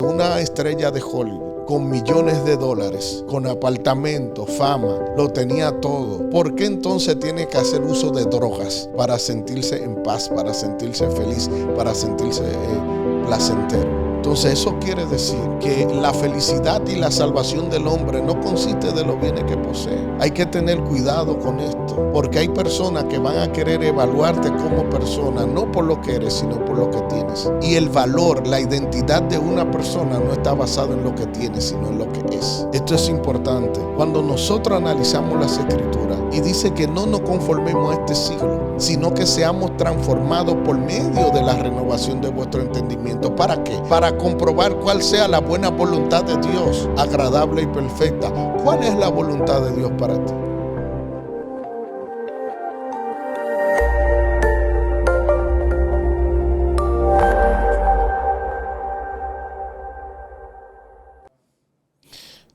Una estrella de Hollywood con millones de dólares, con apartamentos, fama, lo tenía todo. ¿Por qué entonces tiene que hacer uso de drogas para sentirse en paz, para sentirse feliz, para sentirse placentero? Entonces eso quiere decir que la felicidad y la salvación del hombre no consiste de los bienes que posee. Hay que tener cuidado con esto, porque hay personas que van a querer evaluarte como persona, no por lo que eres, sino por lo que tienes. Y el valor, la identidad de una persona no está basado en lo que tiene, sino en lo que es. Esto es importante. Cuando nosotros analizamos las Escrituras y dice que no nos conformemos a este siglo, sino que seamos transformados por medio de la renovación de vuestro entendimiento. ¿Para qué? Para comprobar cuál sea la buena voluntad de Dios, agradable y perfecta. ¿Cuál es la voluntad de Dios para ti?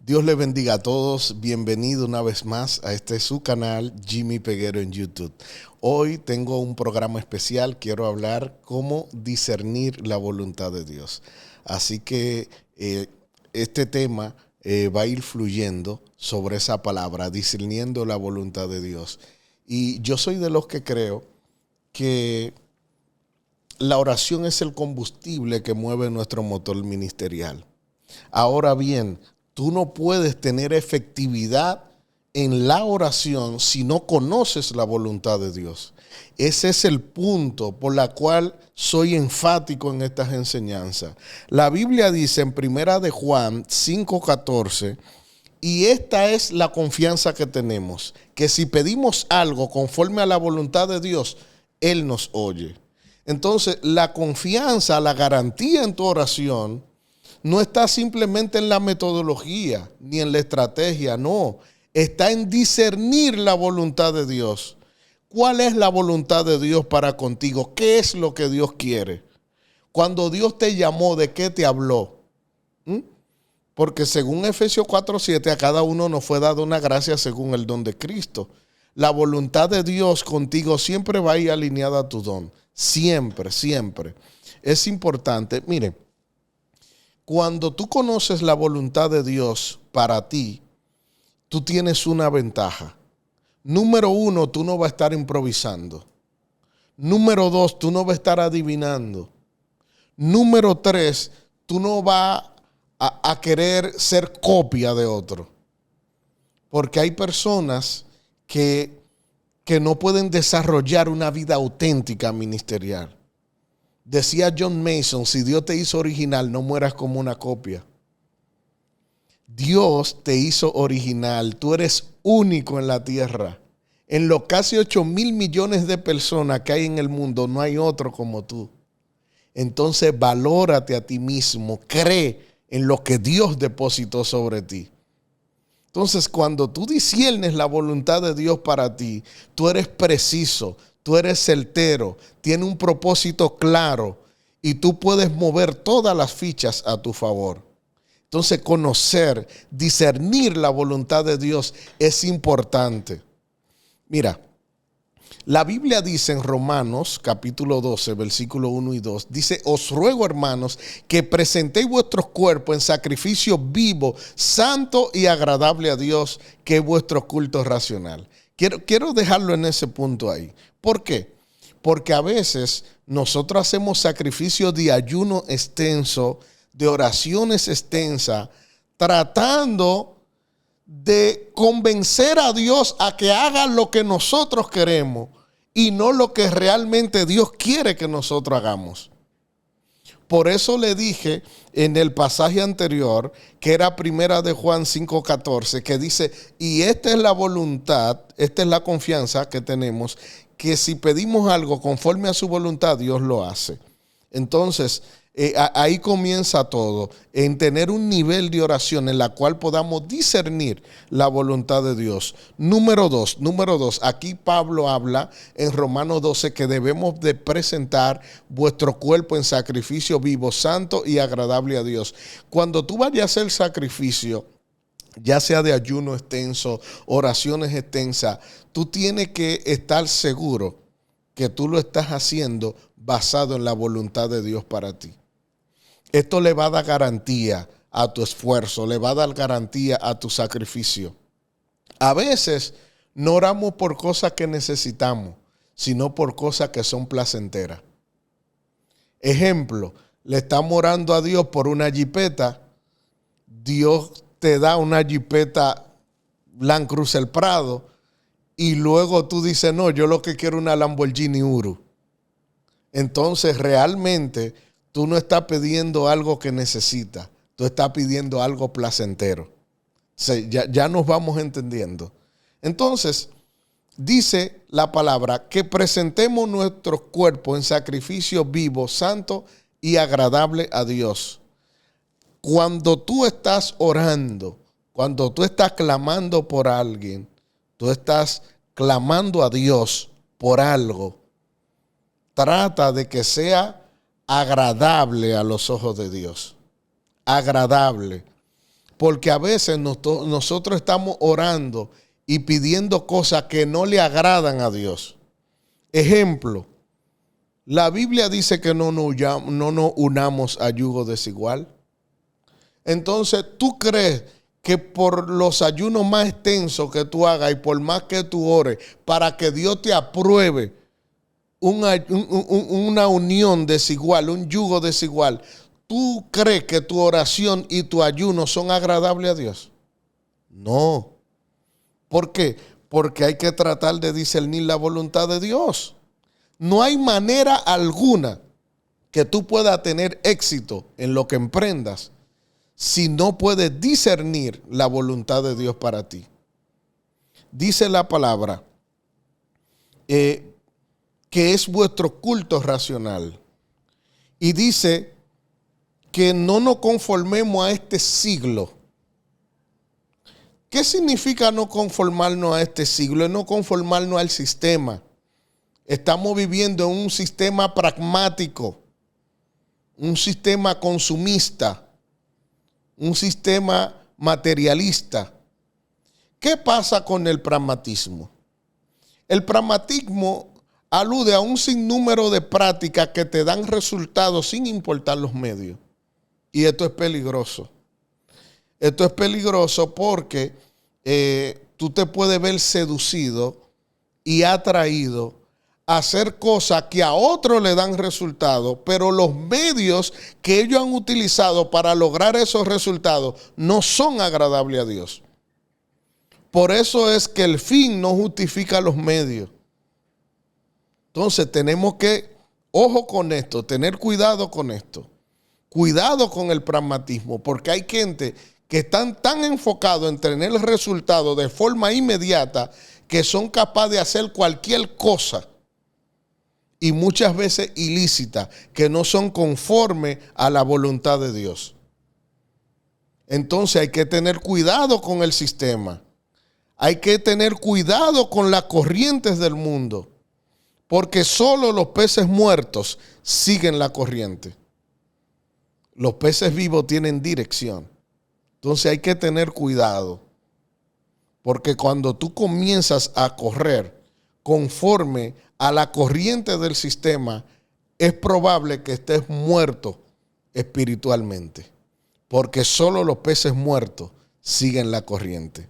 Dios les bendiga a todos. Bienvenido una vez más a este su canal Jimmy Peguero en YouTube. Hoy tengo un programa especial. Quiero hablar cómo discernir la voluntad de Dios. Así que este tema va a ir fluyendo sobre esa palabra, discerniendo la voluntad de Dios. Y yo soy de los que creo que la oración es el combustible que mueve nuestro motor ministerial. Ahora bien, tú no puedes tener efectividad en la oración si no conoces la voluntad de Dios. Ese es el punto por la cual soy enfático en estas enseñanzas. La Biblia dice en 1 de Juan 5:14, y esta es la confianza que tenemos, que si pedimos algo conforme a la voluntad de Dios, Él nos oye. Entonces, la confianza, la garantía en tu oración no está simplemente en la metodología ni en la estrategia, no. Está en discernir la voluntad de Dios. ¿Cuál es la voluntad de Dios para contigo? ¿Qué es lo que Dios quiere? Cuando Dios te llamó, ¿de qué te habló? Porque según Efesios 4:7, a cada uno nos fue dada una gracia según el don de Cristo. La voluntad de Dios contigo siempre va a ir alineada a tu don. Siempre, siempre. Es importante. Miren, cuando tú conoces la voluntad de Dios para ti, tú tienes una ventaja. Número 1, tú no vas a estar improvisando. Número 2, tú no vas a estar adivinando. Número 3, tú no vas a querer ser copia de otro. Porque hay personas que no pueden desarrollar una vida auténtica ministerial. Decía John Mason, si Dios te hizo original, no mueras como una copia. Dios te hizo original, tú eres único en la tierra. En los casi 8,000 millones de personas que hay en el mundo, no hay otro como tú. Entonces, valórate a ti mismo, cree en lo que Dios depositó sobre ti. Entonces, cuando tú disciernes la voluntad de Dios para ti, tú eres preciso, tú eres certero, tienes un propósito claro y tú puedes mover todas las fichas a tu favor. Entonces, conocer, discernir la voluntad de Dios es importante. Mira, la Biblia dice en Romanos capítulo 12, versículo 1 y 2, dice, os ruego, hermanos, que presentéis vuestros cuerpos en sacrificio vivo, santo y agradable a Dios, que es vuestro culto racional. Quiero dejarlo en ese punto ahí. ¿Por qué? Porque a veces nosotros hacemos sacrificios de ayuno extenso, de oraciones extensas, tratando de convencer a Dios a que haga lo que nosotros queremos y no lo que realmente Dios quiere que nosotros hagamos. Por eso le dije en el pasaje anterior, que era 1 de Juan 5:14, que dice, y esta es la voluntad, esta es la confianza que tenemos, que si pedimos algo conforme a su voluntad, Dios lo hace. Entonces, ahí comienza todo, en tener un nivel de oración en la cual podamos discernir la voluntad de Dios. Número dos, aquí Pablo habla en Romanos 12 que debemos de presentar vuestro cuerpo en sacrificio vivo, santo y agradable a Dios. Cuando tú vayas a hacer sacrificio, ya sea de ayuno extenso, oraciones extensas, tú tienes que estar seguro que tú lo estás haciendo basado en la voluntad de Dios para ti. Esto le va a dar garantía a tu esfuerzo, le va a dar garantía a tu sacrificio. A veces no oramos por cosas que necesitamos, sino por cosas que son placenteras. Ejemplo, le estamos orando a Dios por una jipeta. Dios te da una jipeta Land Cruiser Prado y luego tú dices, no, yo lo que quiero es una Lamborghini Uru. Entonces realmente tú no estás pidiendo algo que necesitas, tú estás pidiendo algo placentero. O sea, ya nos vamos entendiendo. Entonces, dice la palabra que presentemos nuestros cuerpos en sacrificio vivo, santo y agradable a Dios. Cuando tú estás orando, cuando tú estás clamando por alguien, tú estás clamando a Dios por algo, trata de que sea agradable a los ojos de Dios. Agradable. Porque a veces nosotros estamos orando y pidiendo cosas que no le agradan a Dios. Ejemplo, la Biblia dice que no nos unamos a yugo desigual. Entonces, ¿tú crees que por los ayunos más extensos que tú hagas y por más que tú ores, para que Dios te apruebe una unión desigual, un yugo desigual, tú crees que tu oración y tu ayuno son agradables a Dios? No. ¿Por qué? Porque hay que tratar de discernir la voluntad de Dios. No hay manera alguna que tú puedas tener éxito en lo que emprendas si no puedes discernir la voluntad de Dios para ti. Dice la palabra que es vuestro culto racional. Y dice que no nos conformemos a este siglo. ¿Qué significa no conformarnos a este siglo? Es no conformarnos al sistema. Estamos viviendo en un sistema pragmático, un sistema consumista, un sistema materialista. ¿Qué pasa con el pragmatismo? El pragmatismo alude a un sinnúmero de prácticas que te dan resultados sin importar los medios. Y esto es peligroso. Esto es peligroso porque tú te puedes ver seducido y atraído a hacer cosas que a otros le dan resultados, pero los medios que ellos han utilizado para lograr esos resultados no son agradables a Dios. Por eso es que el fin no justifica los medios. Entonces tenemos que, ojo con esto, tener cuidado con esto. Cuidado con el pragmatismo, porque hay gente que están tan enfocados en tener el resultado de forma inmediata que son capaces de hacer cualquier cosa, y muchas veces ilícitas, que no son conformes a la voluntad de Dios. Entonces hay que tener cuidado con el sistema. Hay que tener cuidado con las corrientes del mundo, porque solo los peces muertos siguen la corriente. Los peces vivos tienen dirección. Entonces hay que tener cuidado, porque cuando tú comienzas a correr conforme a la corriente del sistema, es probable que estés muerto espiritualmente, porque solo los peces muertos siguen la corriente.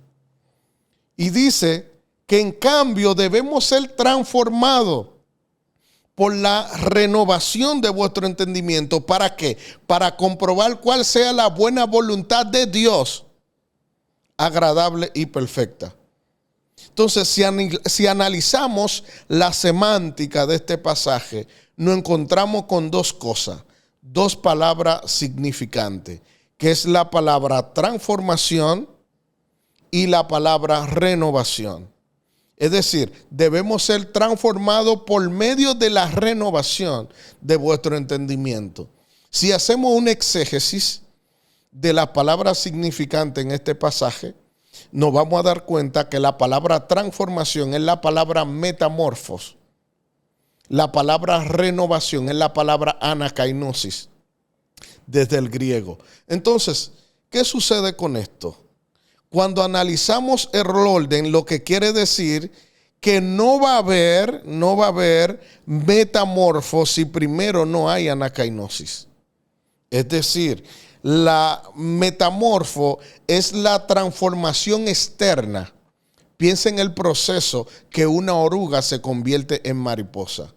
Y dice que en cambio debemos ser transformados por la renovación de vuestro entendimiento. ¿Para qué? Para comprobar cuál sea la buena voluntad de Dios, agradable y perfecta. Entonces, si analizamos la semántica de este pasaje, nos encontramos con dos cosas, dos palabras significantes, que es la palabra transformación y la palabra renovación. Es decir, debemos ser transformados por medio de la renovación de vuestro entendimiento. Si hacemos un exégesis de las palabras significantes en este pasaje, nos vamos a dar cuenta que la palabra transformación es la palabra metamorfos. La palabra renovación es la palabra anakainosis, desde el griego. Entonces, ¿qué sucede con esto? Cuando analizamos el orden, lo que quiere decir que no va a haber metamorfos si primero no hay anakainosis. Es decir, la metamorfo es la transformación externa. Piensa en el proceso que una oruga se convierte en mariposa.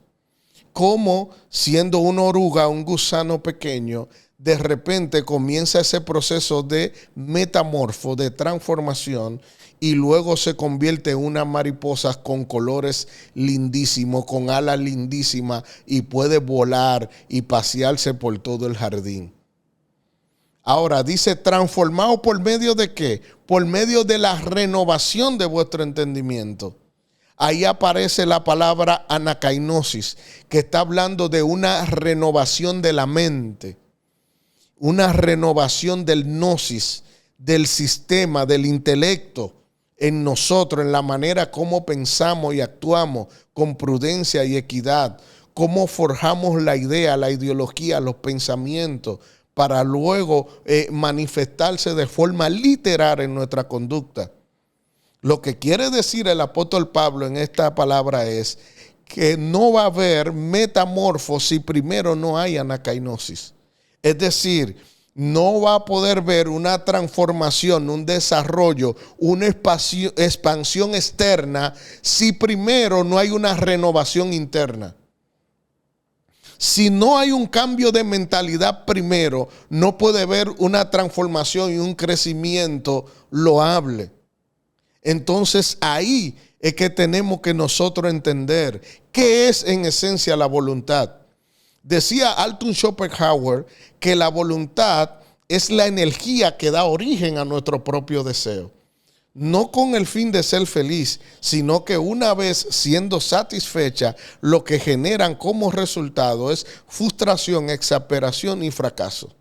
Cómo siendo una oruga, un gusano pequeño, de repente comienza ese proceso de metamorfo, de transformación, y luego se convierte en una mariposa con colores lindísimos, con alas lindísimas, y puede volar y pasearse por todo el jardín. Ahora dice, transformado por medio de ¿qué? Por medio de la renovación de vuestro entendimiento. Ahí aparece la palabra anakainosis, que está hablando de una renovación de la mente, una renovación del gnosis, del sistema, del intelecto en nosotros, en la manera como pensamos y actuamos con prudencia y equidad, cómo forjamos la idea, la ideología, los pensamientos, para luego manifestarse de forma literal en nuestra conducta. Lo que quiere decir el apóstol Pablo en esta palabra es que no va a haber metamorfosis si primero no hay anakainosis. Es decir, no va a poder ver una transformación, un desarrollo, una expansión externa si primero no hay una renovación interna. Si no hay un cambio de mentalidad primero, no puede haber una transformación y un crecimiento loable. Entonces ahí es que tenemos que nosotros entender qué es en esencia la voluntad. Decía Alton Schopenhauer que la voluntad es la energía que da origen a nuestro propio deseo. No con el fin de ser feliz, sino que una vez siendo satisfecha, lo que generan como resultado es frustración, exasperación y fracaso.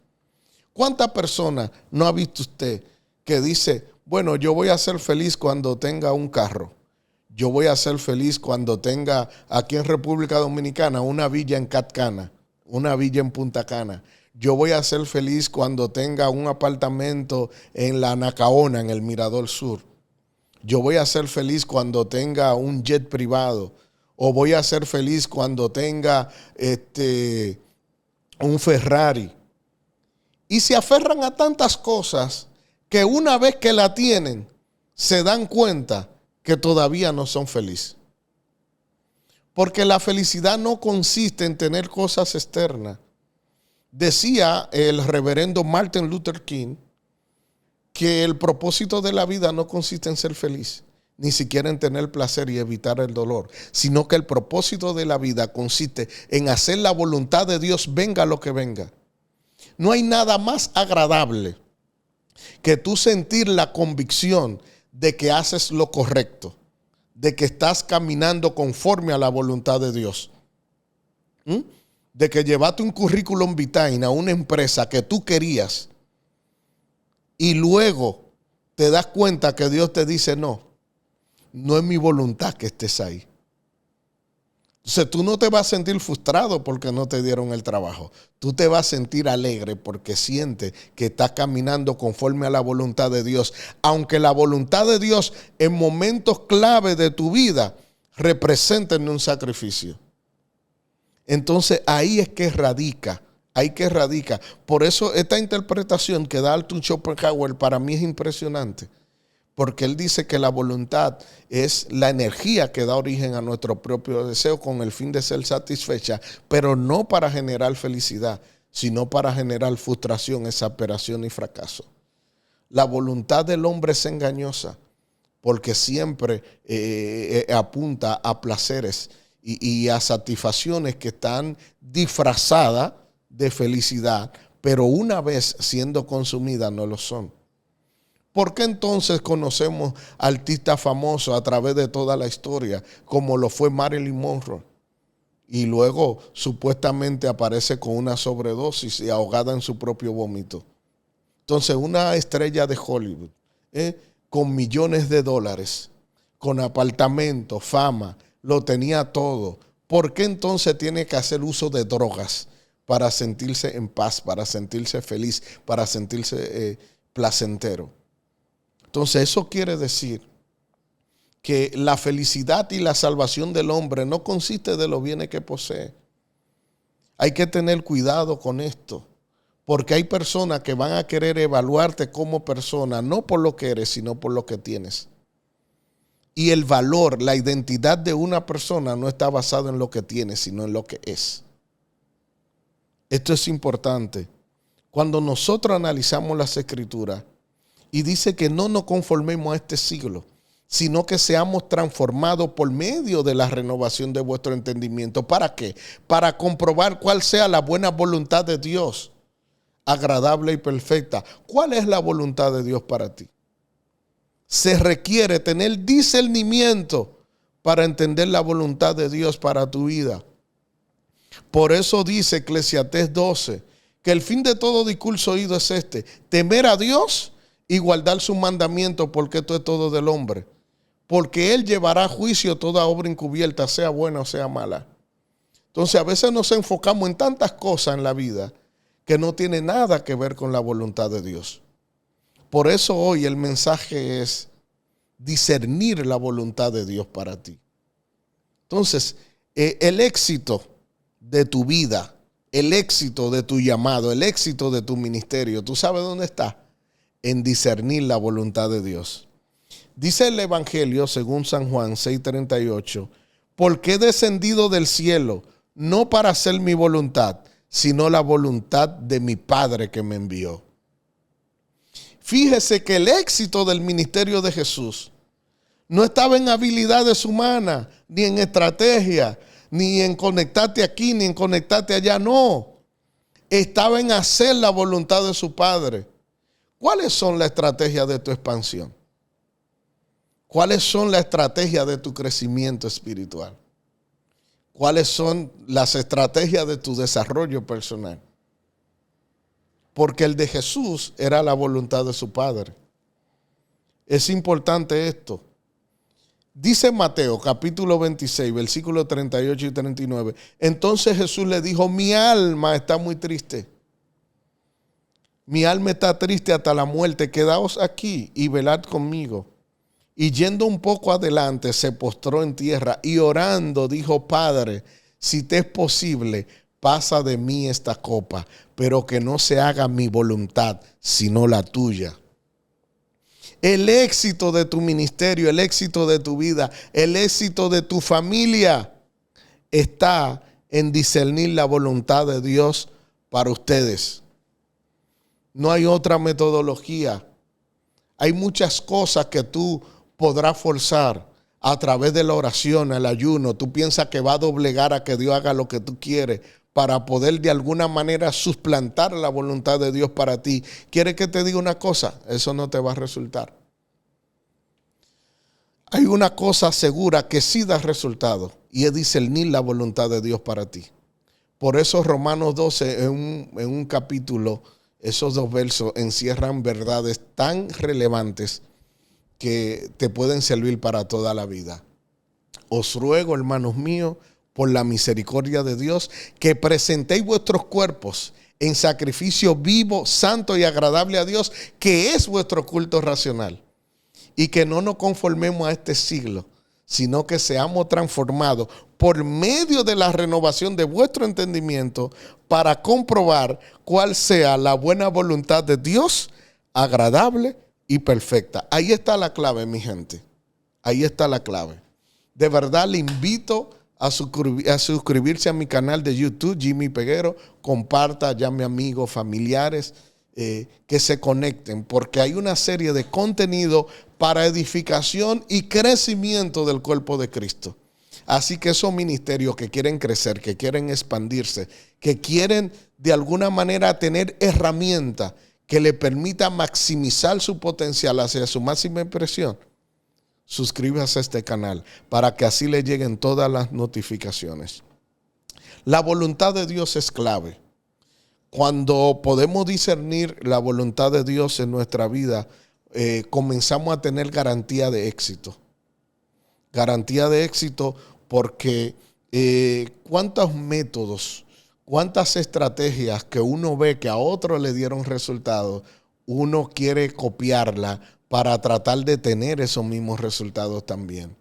¿Cuántas personas no ha visto usted que dice, bueno, yo voy a ser feliz cuando tenga un carro? Yo voy a ser feliz cuando tenga aquí en República Dominicana una villa en Catcana, una villa en Punta Cana. Yo voy a ser feliz cuando tenga un apartamento en la Nacaona, en el Mirador Sur. Yo voy a ser feliz cuando tenga un jet privado. O voy a ser feliz cuando tenga un Ferrari. Y se aferran a tantas cosas que una vez que la tienen, se dan cuenta que todavía no son felices. Porque la felicidad no consiste en tener cosas externas. Decía el reverendo Martin Luther King que el propósito de la vida no consiste en ser feliz, ni siquiera en tener placer y evitar el dolor, sino que el propósito de la vida consiste en hacer la voluntad de Dios venga lo que venga. No hay nada más agradable que tú sentir la convicción de que haces lo correcto, de que estás caminando conforme a la voluntad de Dios. De que llevaste un currículum vitae a una empresa que tú querías y luego te das cuenta que Dios te dice, no es mi voluntad que estés ahí. Entonces tú no te vas a sentir frustrado porque no te dieron el trabajo. Tú te vas a sentir alegre porque sientes que estás caminando conforme a la voluntad de Dios. Aunque la voluntad de Dios en momentos clave de tu vida representen un sacrificio. Entonces ahí es que radica. Por eso esta interpretación que da Alton Schopenhauer para mí es impresionante. Porque él dice que la voluntad es la energía que da origen a nuestro propio deseo con el fin de ser satisfecha, pero no para generar felicidad, sino para generar frustración, exasperación y fracaso. La voluntad del hombre es engañosa porque siempre apunta a placeres y a satisfacciones que están disfrazadas de felicidad, pero una vez siendo consumidas no lo son. ¿Por qué entonces conocemos artistas famosos a través de toda la historia, como lo fue Marilyn Monroe? Y luego supuestamente aparece con una sobredosis y ahogada en su propio vómito. Entonces una estrella de Hollywood, con millones de dólares, con apartamento, fama, lo tenía todo. ¿Por qué entonces tiene que hacer uso de drogas para sentirse en paz, para sentirse feliz, para sentirse placentero? Entonces eso quiere decir que la felicidad y la salvación del hombre no consiste de los bienes que posee. Hay que tener cuidado con esto, Porque hay personas que van a querer evaluarte como persona, no por lo que eres, sino por lo que tienes. Y el valor, la identidad de una persona no está basado en lo que tiene, sino en lo que es. Esto es importante. Cuando nosotros analizamos las Escrituras y dice que no nos conformemos a este siglo, sino que seamos transformados por medio de la renovación de vuestro entendimiento. ¿Para qué? Para comprobar cuál sea la buena voluntad de Dios, agradable y perfecta. ¿Cuál es la voluntad de Dios para ti? Se requiere tener discernimiento para entender la voluntad de Dios para tu vida. Por eso dice Eclesiastés 12, que el fin de todo discurso oído es este: temer a Dios y guardar sus mandamientos, porque esto es todo del hombre. Porque Él llevará a juicio toda obra encubierta, sea buena o sea mala. Entonces a veces nos enfocamos en tantas cosas en la vida que no tiene nada que ver con la voluntad de Dios. Por eso hoy el mensaje es discernir la voluntad de Dios para ti. Entonces, el éxito de tu vida, el éxito de tu llamado, el éxito de tu ministerio, ¿tú sabes dónde está? En discernir la voluntad de Dios. Dice el Evangelio, según San Juan 6:38, porque he descendido del cielo, no para hacer mi voluntad, sino la voluntad de mi Padre que me envió. Fíjese que el éxito del ministerio de Jesús no estaba en habilidades humanas, ni en estrategia, ni en conectarte aquí, ni en conectarte allá, no. Estaba en hacer la voluntad de su Padre. ¿Cuáles son las estrategias de tu expansión? ¿Cuáles son las estrategias de tu crecimiento espiritual? ¿Cuáles son las estrategias de tu desarrollo personal? Porque el de Jesús era la voluntad de su Padre. Es importante esto. Dice Mateo capítulo 26, versículos 38 y 39. Entonces Jesús le dijo: mi alma está muy triste. Mi alma está triste hasta la muerte. Quedaos aquí y velad conmigo. Y yendo un poco adelante, se postró en tierra y orando dijo: Padre, si te es posible, pasa de mí esta copa, pero que no se haga mi voluntad, sino la tuya. El éxito de tu ministerio, el éxito de tu vida, el éxito de tu familia está en discernir la voluntad de Dios para ustedes. No hay otra metodología. Hay muchas cosas que tú podrás forzar a través de la oración, el ayuno. Tú piensas que va a doblegar a que Dios haga lo que tú quieres para poder de alguna manera suplantar la voluntad de Dios para ti. ¿Quieres que te diga una cosa? Eso no te va a resultar. Hay una cosa segura que sí da resultado y es discernir la voluntad de Dios para ti. Por eso Romanos 12 en un capítulo, esos dos versos encierran verdades tan relevantes que te pueden servir para toda la vida. Os ruego, hermanos míos, por la misericordia de Dios, que presentéis vuestros cuerpos en sacrificio vivo, santo y agradable a Dios, que es vuestro culto racional. Y que no nos conformemos a este siglo, sino que seamos transformados por medio de la renovación de vuestro entendimiento para comprobar cuál sea la buena voluntad de Dios, agradable y perfecta. Ahí está la clave, mi gente. Ahí está la clave. De verdad le invito a suscribirse a mi canal de YouTube, Jimmy Peguero. Comparta, llame amigos, familiares, que se conecten, porque hay una serie de contenido para edificación y crecimiento del cuerpo de Cristo. Así que esos ministerios que quieren crecer, que quieren expandirse, que quieren de alguna manera tener herramientas que le permita maximizar su potencial hacia su máxima expresión, suscríbase a este canal para que así le lleguen todas las notificaciones. La voluntad de Dios es clave. Cuando podemos discernir la voluntad de Dios en nuestra vida, comenzamos a tener garantía de éxito. Garantía de éxito porque cuántos métodos, cuántas estrategias que uno ve que a otros le dieron resultados, uno quiere copiarla para tratar de tener esos mismos resultados también.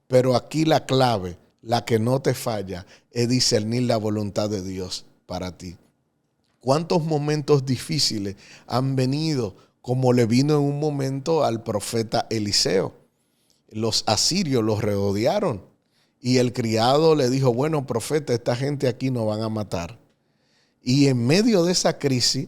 Pero aquí la clave, la que no te falla, es discernir la voluntad de Dios para ti. ¿Cuántos momentos difíciles han venido como le vino en un momento al profeta Eliseo? Los asirios los rodearon y el criado le dijo, bueno, profeta, esta gente aquí nos van a matar. Y en medio de esa crisis,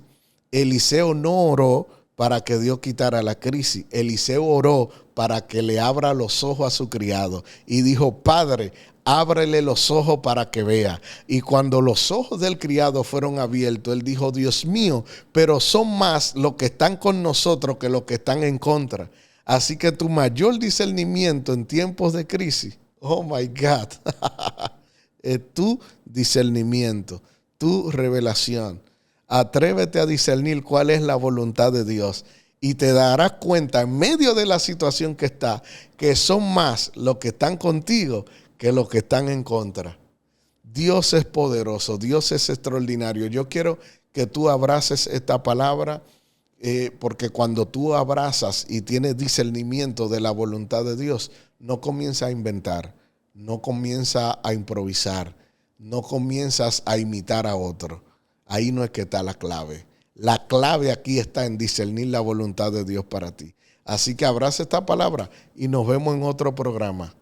Eliseo no oró para que Dios quitara la crisis. Eliseo oró para que le abra los ojos a su criado y dijo, Padre, ábrele los ojos para que vea. Y cuando los ojos del criado fueron abiertos, él dijo, Dios mío, pero son más los que están con nosotros que los que están en contra. Así que tu mayor discernimiento en tiempos de crisis, oh my God, es tu discernimiento, tu revelación. Atrévete a discernir cuál es la voluntad de Dios y te darás cuenta en medio de la situación que está, que son más los que están contigo que los que están en contra. Dios es poderoso, Dios es extraordinario. Yo quiero que tú abraces esta palabra porque cuando tú abrazas y tienes discernimiento de la voluntad de Dios, no comienzas a inventar, no comienzas a improvisar, no comienzas a imitar a otro. Ahí no es que está la clave. La clave aquí está en discernir la voluntad de Dios para ti. Así que abraza esta palabra y nos vemos en otro programa.